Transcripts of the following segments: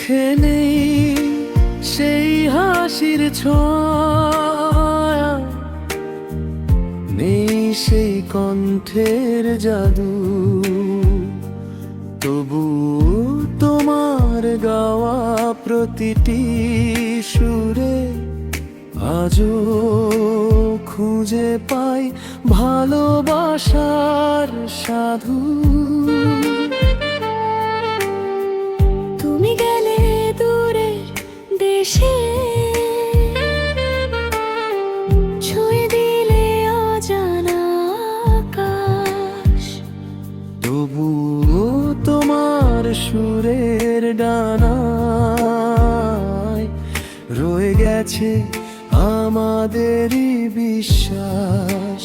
চোখে নেই সেই হাসির ছোঁয়া, নেই সেই কণ্ঠের জাদু, তবু তোমার গাওয়া প্রতিটি সুরে আজও খুঁজে পাই ভালোবাসার সাধু। তুমি গেলে দূরের দেশে, ছুঁয়ে দিলে অজানা আকাশ, তবুও তোমার সুরের ডানায় রয়ে গেছে আমাদেরই বিশ্বাস।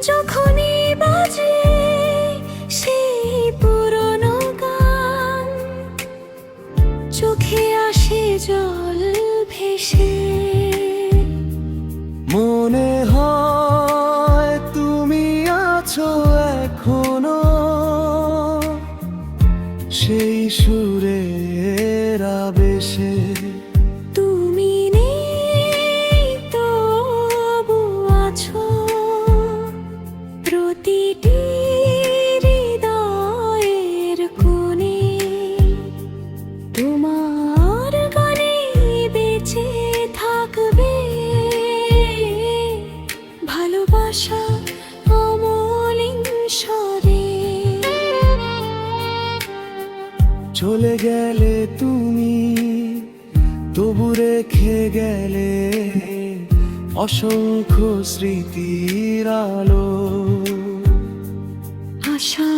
যখনই বাজে সেই পুরনো গান, চোখে আসে জল ভেসে, মনে হয় তুমি আছো এখনো সেই সুরের আবেশে। তুমি নেই তবু আছো প্রতিটি হৃদয়ের কোণে, তোমার গানে বেঁচে থাকবে ভালোবাসা অমলিন স্বরে। চলে গেলে তুমি তবু রেখে গেলে অসংখ্য স্মৃতির আলো। আশা